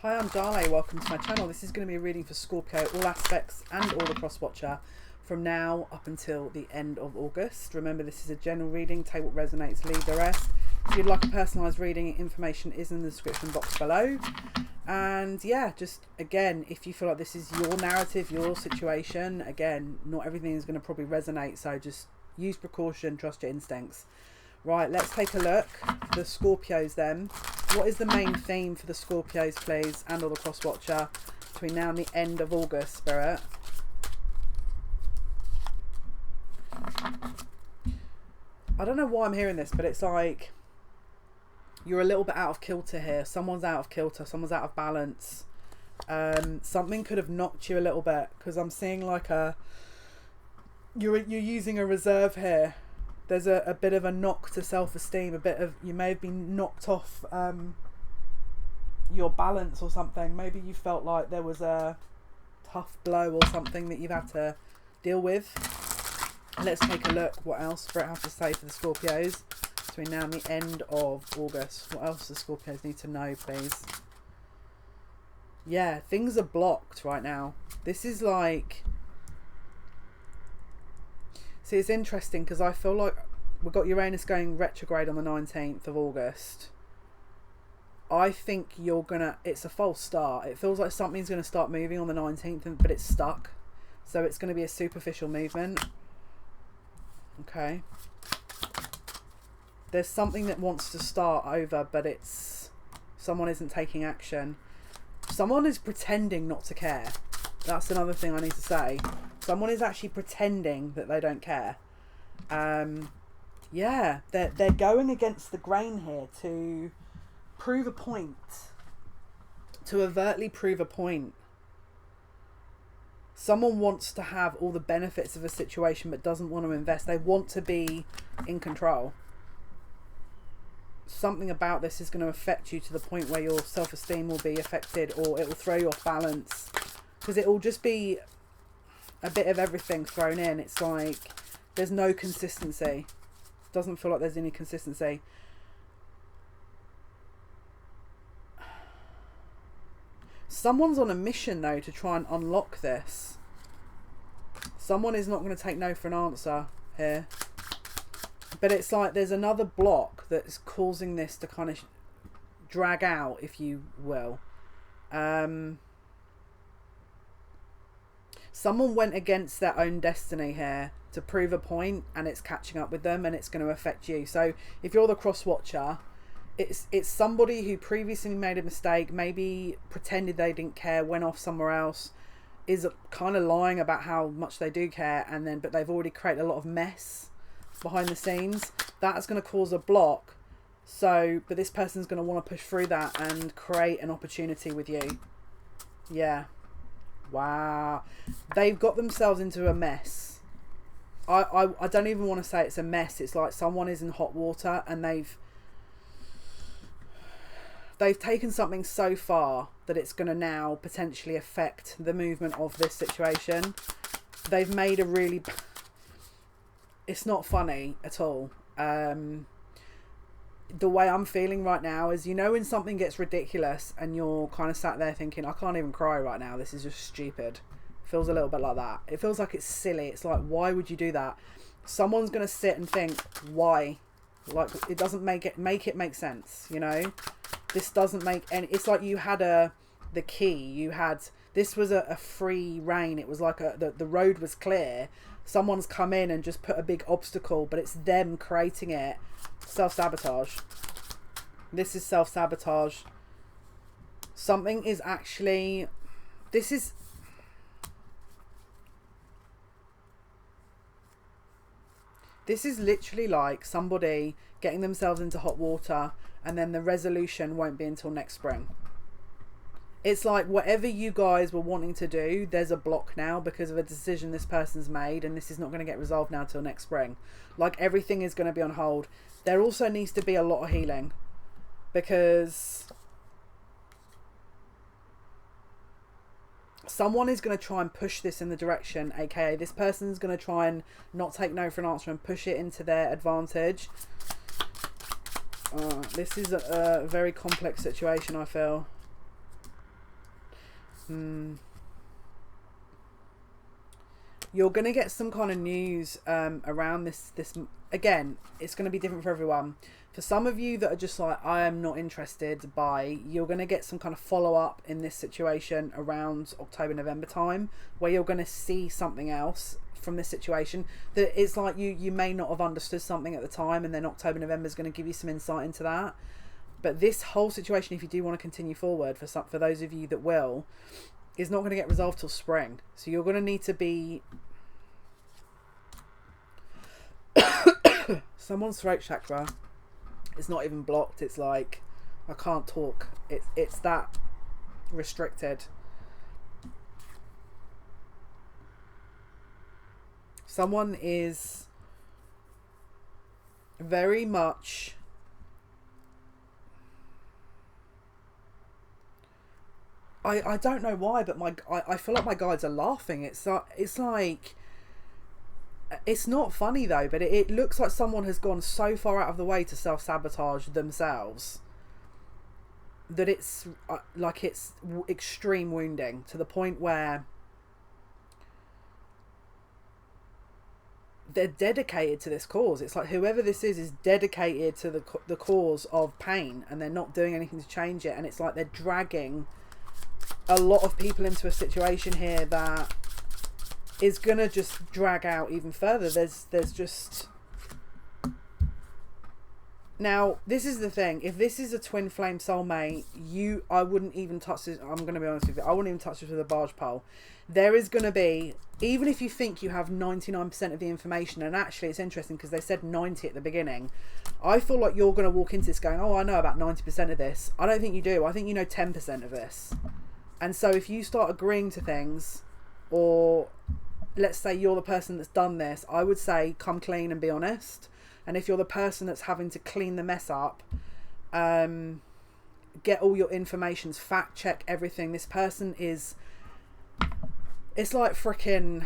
Hi, I'm Jale. Welcome to my channel. This is going to be a reading for Scorpio, all aspects and all the cross-watcher from now up until the end of August. Remember, this is a general reading. Take what resonates, leave the rest. If you'd like a personalised reading, information is in the description box below. And yeah, just again, if you feel like this is your narrative, your situation, again, not everything is going to probably resonate. So just use precaution, trust your instincts. Right, let's take a look. The Scorpios then. What is the main theme for the Scorpios, please, and all the cross-watcher between now and the end of August, Spirit? I don't know why I'm hearing this, but it's like you're a little bit out of kilter here. Someone's out of kilter. Someone's out of balance. Something could have knocked you a little bit, because I'm seeing like you're using a reserve here. There's a bit of a knock to self-esteem, a bit of, you may have been knocked off your balance or something. Maybe you felt like there was a tough blow or something that you've had to deal with. Let's take a look what else Spirit has to say for the Scorpios between now and the end of August. What else do the Scorpios need to know, please? Yeah, things are blocked right now. This is like... See, it's interesting because I feel like we've got Uranus going retrograde on the 19th of August. I think you're going to... It's a false start. It feels like something's going to start moving on the 19th, but it's stuck. So it's going to be a superficial movement. Okay. There's something that wants to start over, but it's... Someone isn't taking action. Someone is pretending not to care. That's another thing I need to say. Someone is actually pretending that they don't care. Yeah, they're going against the grain here to prove a point. To overtly prove a point. Someone wants to have all the benefits of a situation but doesn't want to invest. They want to be in control. Something about this is going to affect you to the point where your self-esteem will be affected, or it will throw you off balance. Because it will just be a bit of everything thrown in. It's like there's no consistency. Doesn't feel like there's any consistency. Someone's on a mission though to try and unlock this. Someone is not going to take no for an answer here. But it's like there's another block that's causing this to kind of drag out, if you will. Someone went against their own destiny here to prove a point, and it's catching up with them, and it's going to affect you. So if you're the cross-watcher, it's somebody who previously made a mistake, maybe pretended they didn't care, went off somewhere else, is kind of lying about how much they do care, and then but they've already created a lot of mess behind the scenes. That's going to cause a block. So, but this person's going to want to push through that and create an opportunity with you. Yeah. Wow. They've got themselves into a mess. I don't even want to say it's a mess. It's like someone is in hot water and they've taken something so far that it's going to now potentially affect the movement of this situation. They've made a really... It's not funny at all. The way I'm feeling right now is, you know, when something gets ridiculous and you're kind of sat there thinking, I can't even cry right now, this is just stupid. Feels a little bit like that. It feels like it's silly. It's like, why would you do that? Someone's going to sit and think, why? Like, it doesn't make it make sense, you know? This doesn't make any... It's like you had the key. You had... This was a free reign. It was like the road was clear. Someone's come in and just put a big obstacle, but it's them creating it. Self-sabotage. This is self-sabotage. Something is actually... This is... This is literally like somebody getting themselves into hot water and then the resolution won't be until next spring. It's like whatever you guys were wanting to do, there's a block now because of a decision this person's made, and this is not going to get resolved now till next spring. Like everything is going to be on hold. There also needs to be a lot of healing because someone is going to try and push this in the direction, aka this person's going to try and not take no for an answer and push it into their advantage. This is a very complex situation, I feel. You're going to get some kind of news around this. Again, it's going to be different for everyone. For some of you that are just like, I am not interested by, you're going to get some kind of follow-up in this situation around October, November time, where you're going to see something else from this situation that it's like you may not have understood something at the time, and then October, November is going to give you some insight into that. But this whole situation, if you do want to continue forward, for those of you that will, is not going to get resolved till spring. So you're going to need to be someone's throat chakra. It's not even blocked. It's like, I can't talk. It's that restricted. Someone is very much I don't know why, but I feel like my guides are laughing. It's like it's not funny though, but it looks like someone has gone so far out of the way to self-sabotage themselves that it's like it's extreme wounding to the point where they're dedicated to this cause. It's like whoever this is dedicated to the cause of pain, and they're not doing anything to change it. And it's like they're dragging a lot of people into a situation here that is gonna just drag out even further. There's just, now this is the thing, if this is a twin flame soulmate, I wouldn't even touch this. I'm gonna be honest with you, I wouldn't even touch this with a barge pole. There is gonna be, even if you think you have 99% of the information, and actually it's interesting because they said 90 at the beginning, I feel like you're gonna walk into this going, oh, I know about 90% of this. I don't think you do. I think you know 10% of this. And so if you start agreeing to things, or let's say you're the person that's done this, I would say come clean and be honest. And if you're the person that's having to clean the mess up, get all your informations, fact check everything. This person is, it's like freaking,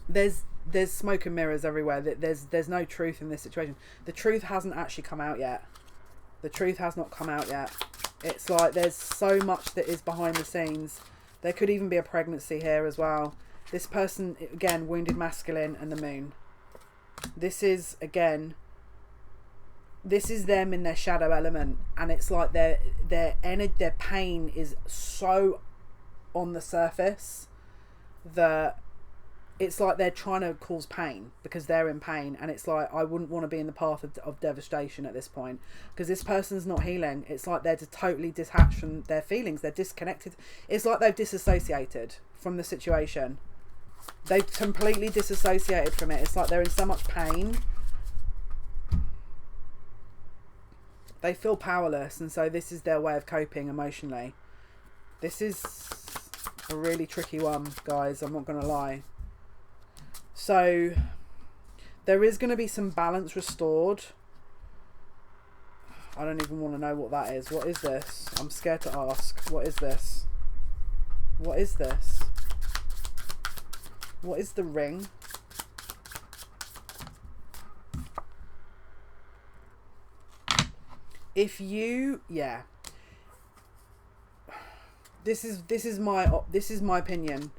there's smoke and mirrors everywhere. There's no truth in this situation. The truth hasn't actually come out yet. The truth has not come out yet. It's like there's so much that is behind the scenes. There could even be a pregnancy here as well. This person, again, wounded masculine and the moon. This is, again, this is them in their shadow element. And it's like their pain is so on the surface that it's like they're trying to cause pain because they're in pain. And it's like, I wouldn't want to be in the path of devastation at this point, because this person's not healing. It's like they're totally detached from their feelings. They're disconnected. It's like they've disassociated from the situation. They've completely disassociated from it. It's like they're in so much pain. They feel powerless. And so this is their way of coping emotionally. This is a really tricky one, guys. I'm not going to lie. So there is going to be some balance restored. I don't even want to know what that is. What is this? I'm scared to ask. What is this? What is this? What is the ring? If you, yeah. This is my opinion.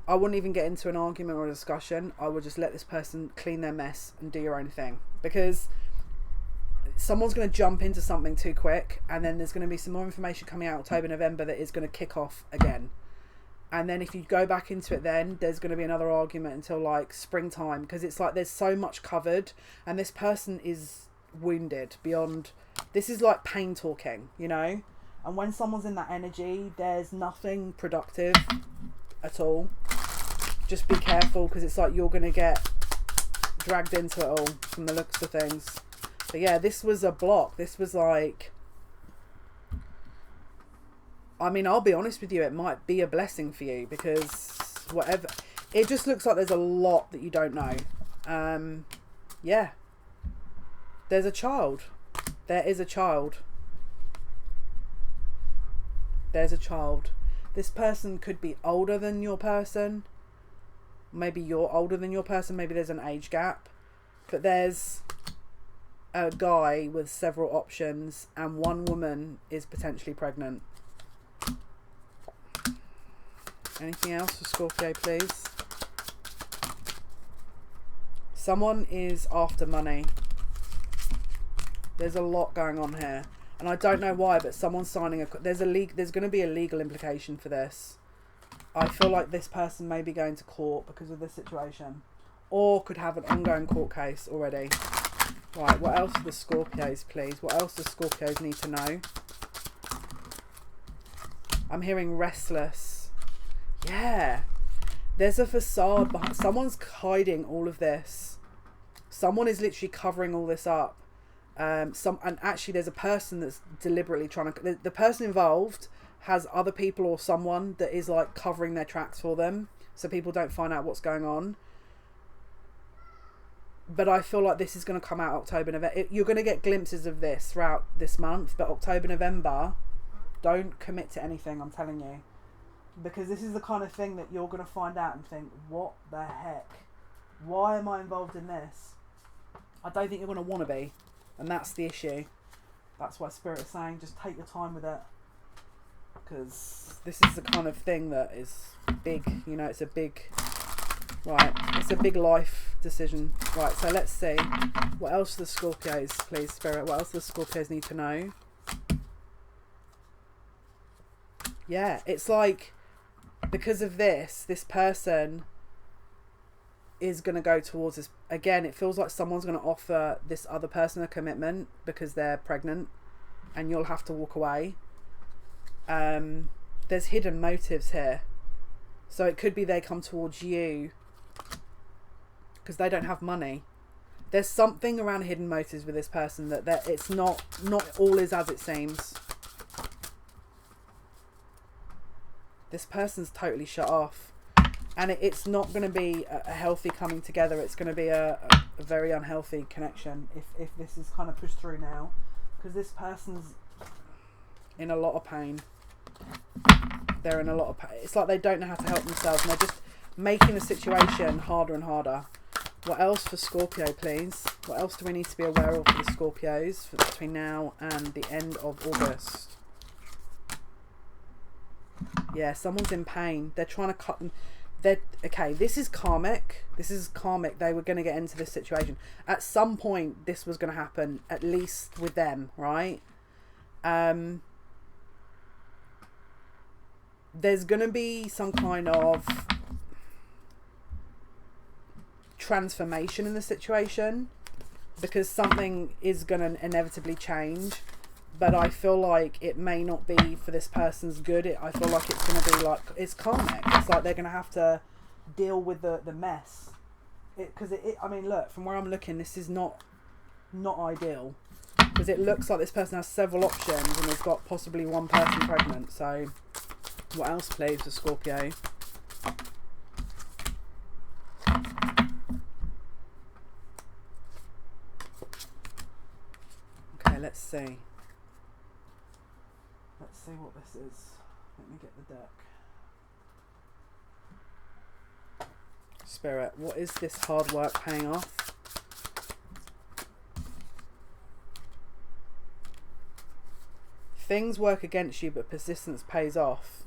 I wouldn't even get into an argument or a discussion. I would just let this person clean their mess and do your own thing, because someone's going to jump into something too quick, and then there's going to be some more information coming out October, November that is going to kick off again. And then if you go back into it, then there's going to be another argument until like springtime, because it's like there's so much covered, and this person is wounded beyond. This is like pain talking, you know. And when someone's in that energy, there's nothing productive at all. Just be careful, because it's like you're going to get dragged into it all from the looks of things. But yeah, this was a block. This was like, I mean, I'll be honest with you, it might be a blessing for you, because whatever, it just looks like there's a lot that you don't know. Yeah, there's a child. There is a child. There's a child. This person could be older than your person. Maybe you're older than your person. Maybe there's an age gap. But there's a guy with several options, and one woman is potentially pregnant. Anything else for Scorpio, please? Someone is after money. There's a lot going on here. And I don't know why, but someone's signing a... There's going to be a legal implication for this. I feel like this person may be going to court because of this situation. Or could have an ongoing court case already. Right, what else do the Scorpios, please? What else do Scorpios need to know? I'm hearing restless. Yeah. There's a facade behind... Someone's hiding all of this. Someone is literally covering all this up. And actually there's a person that's deliberately trying to... The person involved has other people or someone that is like covering their tracks for them. So people don't find out what's going on. But I feel like this is going to come out October, November. You're going to get glimpses of this throughout this month. But October, November, don't commit to anything, I'm telling you. Because this is the kind of thing that you're going to find out and think, what the heck? Why am I involved in this? I don't think you're going to want to be. And that's the issue. That's why Spirit is saying, just take your time with it. Because this is the kind of thing that is big. You know, it's a big... Right, it's a big life decision. Right, so let's see. What else do the Scorpios, please, Spirit? What else do the Scorpios need to know? Yeah, it's like, because of this person is going to go towards this. Again, it feels like someone's going to offer this other person a commitment because they're pregnant and you'll have to walk away. There's hidden motives here. So it could be they come towards you because they don't have money. There's something around hidden motives with this person that it's not all is as it seems. This person's totally shut off. And it's not going to be a healthy coming together. It's going to be a very unhealthy connection if this is kind of pushed through now. Because this person's in a lot of pain. They're in a lot of pain. It's like they don't know how to help themselves. And they're just making the situation harder and harder. What else for Scorpio, please? What else do we need to be aware of for the Scorpios between now and the end of August? Yeah, someone's in pain. They're trying to cut them. Okay, this is karmic. This is karmic. They were going to get into this situation. At some point, this was going to happen, at least with them, right? There's going to be some kind of transformation in the situation because something is going to inevitably change. But I feel like it may not be for this person's good. I feel like it's going to be like... It's karmic. It's like they're going to have to deal with the mess. Because I mean, look, from where I'm looking, this is not ideal. Because it looks like this person has several options and has got possibly one person pregnant. So, what else, please, for Scorpio? Okay, let's see. Let's see what this is. Let me get the deck. Spirit, what is this hard work paying off? Things work against you, but persistence pays off.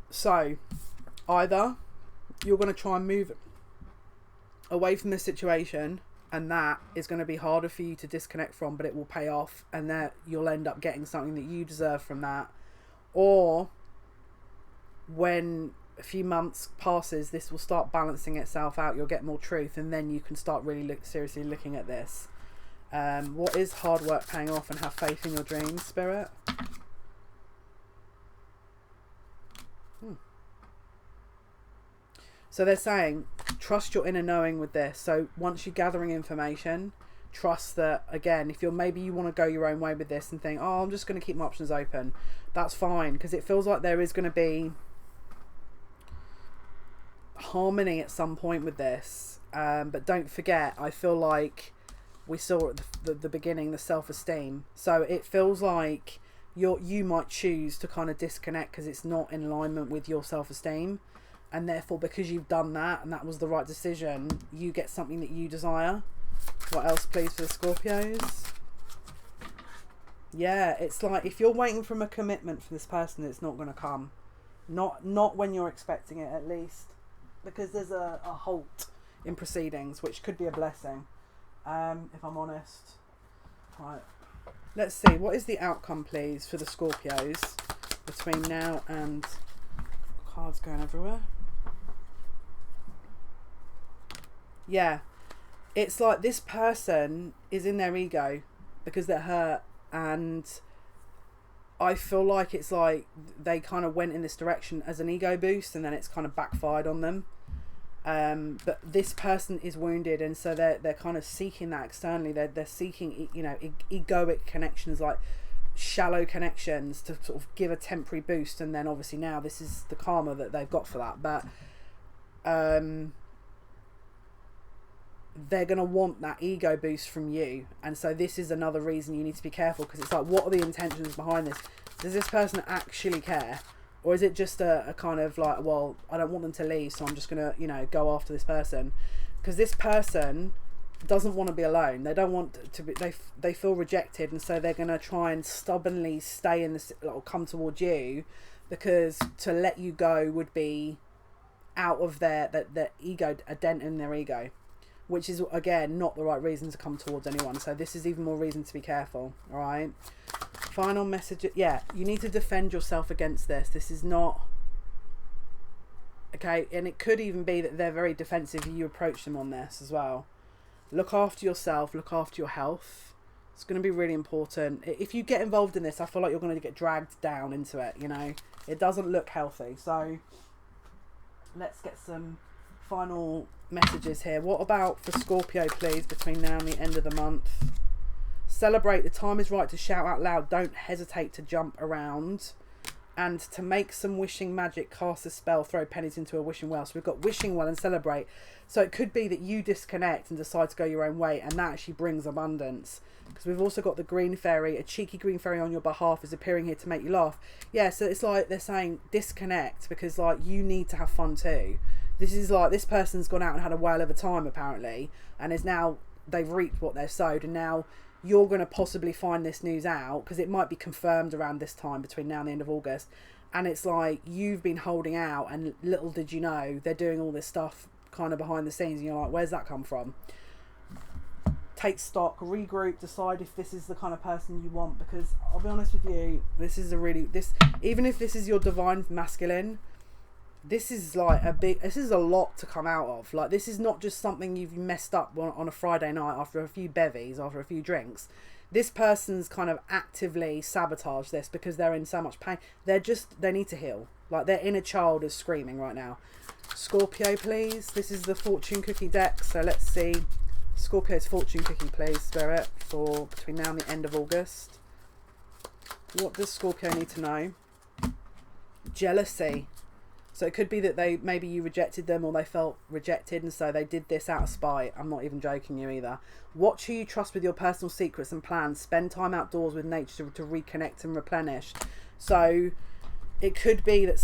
So, either you're going to try and move away from this situation, and that is going to be harder for you to disconnect from, but it will pay off, and that you'll end up getting something that you deserve from that. Or when a few months passes, this will start balancing itself out. You'll get more truth, and then you can start really seriously looking at this. What is hard work paying off, and have faith in your dreams, Spirit? So they're saying, trust your inner knowing with this. So once you're gathering information, trust that, again, if maybe you want to go your own way with this and think, oh, I'm just going to keep my options open. That's fine, because it feels like there is going to be harmony at some point with this. But don't forget, I feel like we saw at the beginning, the self-esteem. So it feels like you might choose to kind of disconnect because it's not in alignment with your self-esteem. And therefore, because you've done that and that was the right decision, you get something that you desire. What else, please, for the Scorpios? Yeah, it's like if you're waiting for a commitment from this person, it's not going to come. Not when you're expecting it, at least, because there's a halt in proceedings, which could be a blessing, if I'm honest. Right, let's see, what is the outcome, please, for the Scorpios between now and... Cards going everywhere. Yeah, it's like this person is in their ego because they're hurt, and I feel like it's like they kind of went in this direction as an ego boost, and then it's kind of backfired on them. But this person is wounded, and so they're kind of seeking that externally. They're seeking, you know, egoic connections, like shallow connections, to sort of give a temporary boost, and then obviously now this is the karma that they've got for that. But they're going to want that ego boost from you, and so this is another reason you need to be careful, because it's like, what are the intentions behind this? Does this person actually care, or is it just a kind of like, well, I don't want them to leave, so I'm just going to, you know, go after this person? Because this person doesn't want to be alone. They don't want to be, they feel rejected, and so they're going to try and stubbornly stay in this, or come towards you, because to let you go would be out of their ego, a dent in their ego, which is, again, not the right reason to come towards anyone. So this is even more reason to be careful. All right, final message. Yeah, you need to defend yourself against this. This is not okay, and it could even be that they're very defensive. You approach them on this as well. Look after yourself, look after your health. It's going to be really important. If you get involved in this, I feel like you're going to get dragged down into it, you know. It doesn't look healthy. So let's get some final messages here. What about for Scorpio, please, between now and the end of the month? Celebrate. The time is right to shout out loud. Don't hesitate to jump around. And to make some wishing magic, cast a spell, throw pennies into a wishing well. So we've got wishing well and celebrate. So it could be that you disconnect and decide to go your own way, and that actually brings abundance. Because we've also got the green fairy. A cheeky green fairy on your behalf is appearing here to make you laugh. Yeah, so it's like they're saying disconnect, because like you need to have fun too. This is like, this person's gone out and had a whale of a time apparently, and is now, they've reaped what they've sowed, and now you're going to possibly find this news out, because it might be confirmed around this time between now and the end of August, and it's like you've been holding out, and little did you know they're doing all this stuff kind of behind the scenes, and you're like, where's that come from? Take stock, regroup, decide if this is the kind of person you want, because I'll be honest with you, this is a really, even if this is your divine masculine, this is like this is a lot to come out of. Like, this is not just something you've messed up on a Friday night after a few bevies, after a few drinks. This person's kind of actively sabotaged this because they're in so much pain. They need to heal. Like, their inner child is screaming right now. Scorpio, please. This is the fortune cookie deck. So let's see. Scorpio's fortune cookie, please, Spirit, for between now and the end of August. What does Scorpio need to know? Jealousy. So it could be that maybe you rejected them, or they felt rejected, and so they did this out of spite. I'm not even joking you either. Watch who you trust with your personal secrets and plans. Spend time outdoors with nature to reconnect and replenish. So it could be that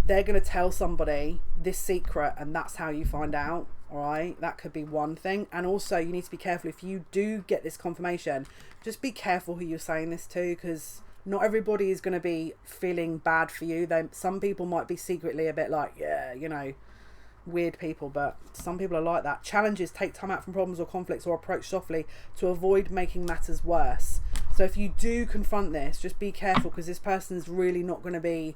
they're going to tell somebody this secret, and that's how you find out. All right, that could be one thing. And also, you need to be careful if you do get this confirmation. Just be careful who you're saying this to, because not everybody is going to be feeling bad for you. Some people might be secretly a bit like, yeah, you know, weird people, but some people are like that. Challenges. Take time out from problems or conflicts, or approach softly to avoid making matters worse. So if you do confront this, just be careful, because this person's really not going to be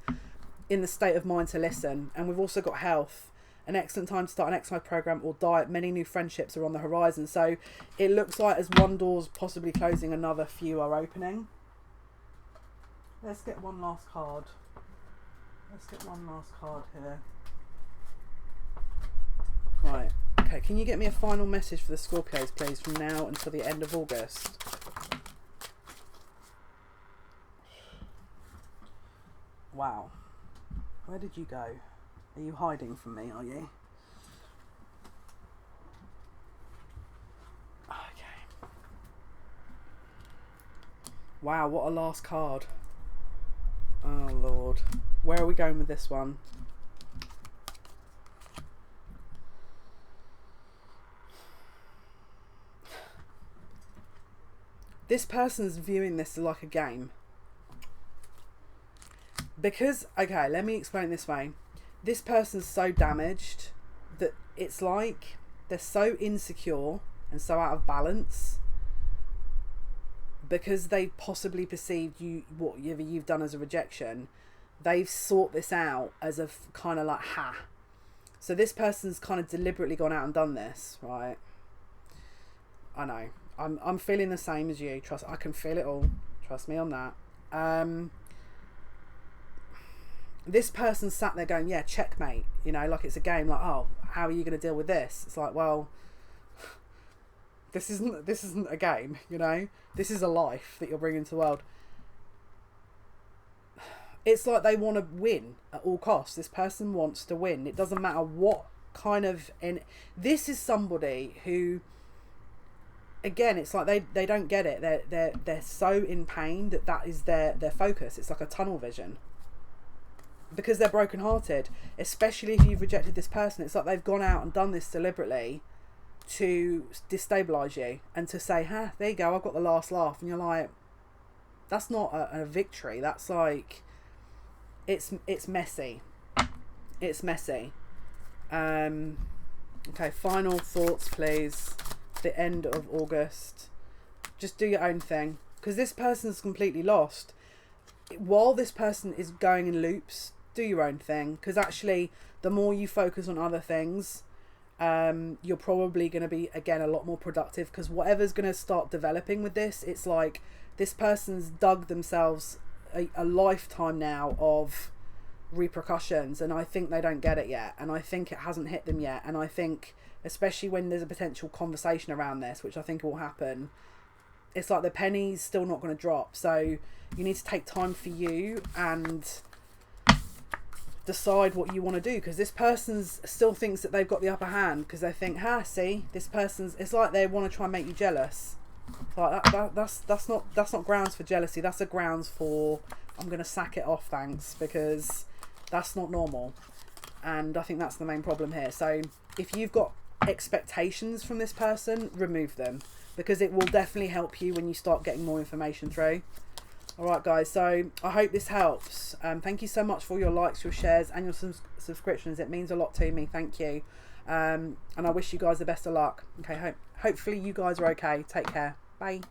in the state of mind to listen. And we've also got health. An excellent time to start an exercise program or diet. Many new friendships are on the horizon. So it looks like as one door's possibly closing, another few are opening. Let's get one last card. Let's get one last card here. Right. Okay, can you get me a final message for the Scorpios, please, from now until the end of August? Wow. Where did you go? Are you hiding from me, are you? Okay. Wow, what a last card. Oh, Lord. Where are we going with this one? This person's viewing this like a game. Because, okay, let me explain it this way. This person's so damaged that it's like they're so insecure and so out of balance because they possibly perceived you, whatever you've done as a rejection. They've sought this out as a kind of like, so this person's kind of deliberately gone out and done this, right? I know. I'm feeling the same as you. Trust, I can feel it all. Trust me on that. This person sat there going, yeah, checkmate. You know, like it's a game. Like, oh, how are you going to deal with this? It's like, well, this isn't a game. You know, this is a life that you're bringing to the world. It's like they want to win at all costs. This person wants to win. It doesn't matter what kind of... And this is somebody who, again, it's like they don't get it. They're so in pain that is their focus. It's like a tunnel vision. Because they're brokenhearted. Especially if you've rejected this person. It's like they've gone out and done this deliberately to destabilise you. And to say, there you go, I've got the last laugh. And you're like, that's not a victory. That's like... It's messy. It's messy. Okay, final thoughts, please. The end of August. Just do your own thing. Because this person's completely lost. While this person is going in loops, do your own thing. Because actually, the more you focus on other things, you're probably going to be, again, a lot more productive. Because whatever's going to start developing with this, it's like this person's dug themselves a lifetime now of repercussions, and I think they don't get it yet, and I think it hasn't hit them yet, and I think especially when there's a potential conversation around this, which I think will happen, it's like the penny's still not going to drop. So you need to take time for you and decide what you want to do, because this person still thinks that they've got the upper hand, because they think, see, this person's... It's like they want to try and make you jealous. Like that's not grounds for jealousy. That's a grounds for, I'm going to sack it off, thanks, because that's not normal. And I think that's the main problem here. So if you've got expectations from this person, remove them, because it will definitely help you when you start getting more information through. Alright guys, so I hope this helps. Thank you so much for your likes, your shares and your subscriptions. It means a lot to me. Thank you. And I wish you guys the best of luck. Okay, hopefully you guys are okay. Take care. Bye.